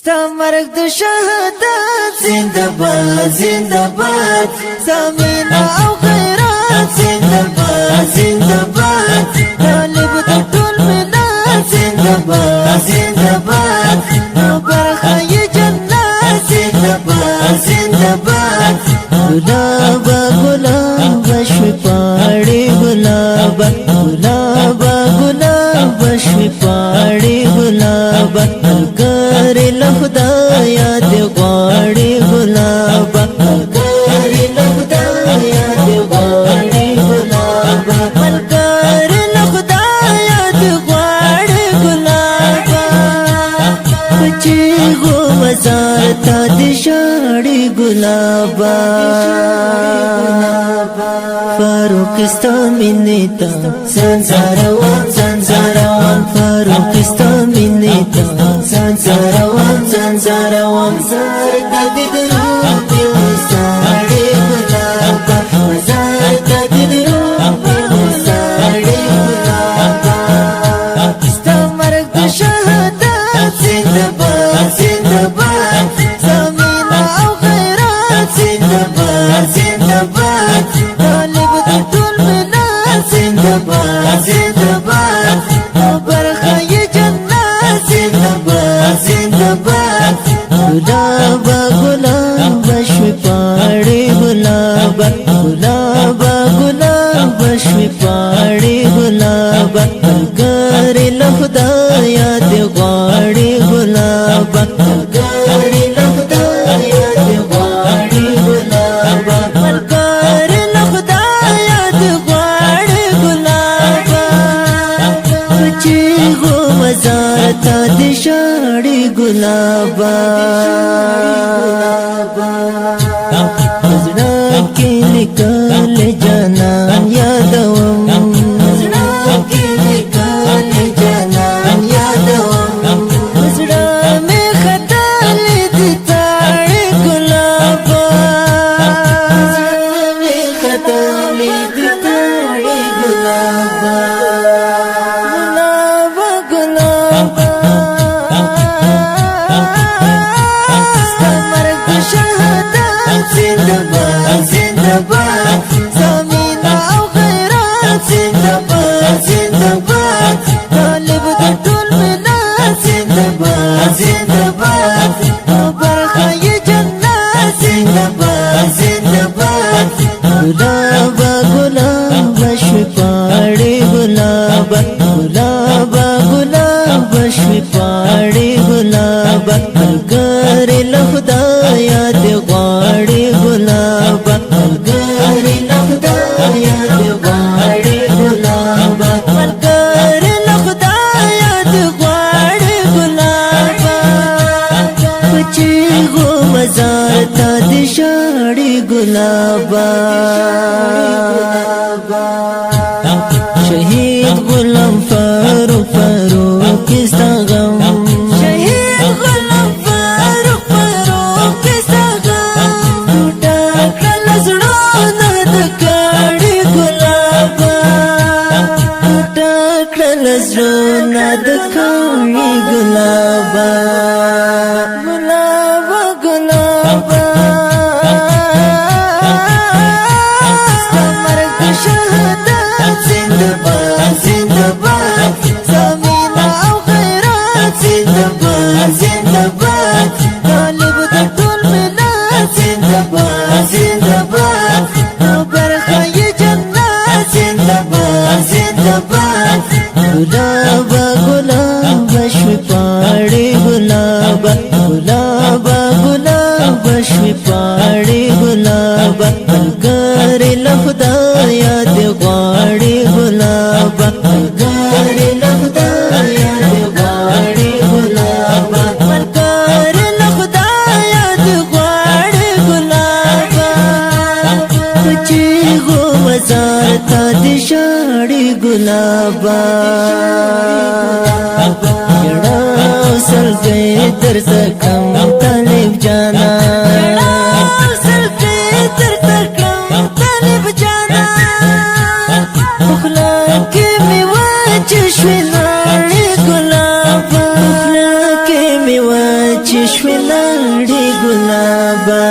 مرگ د شهادت زندباد زندباد سامینا او خیرات زندباد زندباد طالب د ټول ملت زندباد زندباد برخه جنت زندباد زندباد گلابا گلابا شوی پاڑی گلابا گلابا گلابا شوی پاڑی گلابا ملګری له خدایا دی غواړي ګلابا ملګری له خدایا دی غواړي ګلابا ملګری له خدایا دی غواړي ګلابا چې غو مزار ته دی شاړي ګلابا فاروق استا مینتا سنزاروان سنزاروان فاروق استا مینتا سنزاروان سنزاروان زار دد روح ساړي ګلابا زار دد روح ساړي ګلابا استا مرګ شهادت زندباد زندباد سامینا او خیرات زندباد زندباد طالب د ټول ملت زندباد زندباد برخه جنت زندباد زندباد گلابا گلابا شوی پاڑی گلابا گلابا گلابا شوی پاڑی گلابا ملګری له خدایا دی غواړي گلابا ملګری له خدایا دی غواړي گلابا ملګری له خدایا دی غواړي گلابا چې غو مزار ته دی شاړي گلابا زړه کې لیکل جانان یادوم زړه کې لیکل جانان یادوم زړه مې خطل دي تاړي گلابا زړه مې خطل دي تاړي گلابا گلابا زندباد زندباد سامینا او خیرات زندباد زندباد طالب د ټول ملت زندباد زندباد برخه جنت زندباد زندباد گلابا گلابا شوی پاڑی گلابا گلابا گلابا شوی پاڑی گلابا ملګری له خدایا دی غواړي ګلابا ملګری له خدایا دی غواړي ګلابا ملګری له خدایا دی غواړي ګلابا چې غو مزار ته دی شاړي ګلابا شهید غلام فاروق فاروق استا غم شهید غلام فاروق فاروق استا غم ټوټه کړل زړونه د کاڼي ګلابا ټوټه کړل زړونه د کاڼي ګلابا ګلابا ګلابا مرګ شهادت زندباد زندباد سامینا او خیرات زندباد زندباد طالب د ټول ملت زندباد زندباد برخه جنت زندباد زندباد گلابا گلابا شوی پاڑی گلابا گلابا گلابا شوی پاڑی گلابا ملګری له خدایا دی غواړي گلابا ملګری له خدایا دی غواړي گلابا ملګری له خدایا دی غواړي گلابا چې غو مزار ته دی شاړي گلابا جړا سلګي در زکم طالب جانا شوی ناړي ګلابا شوی لړې ګلابا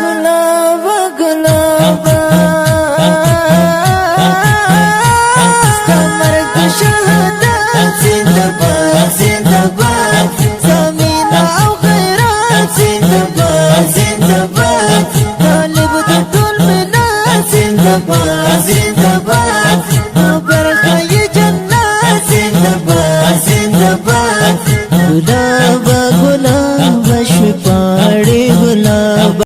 ګلابا ګلابا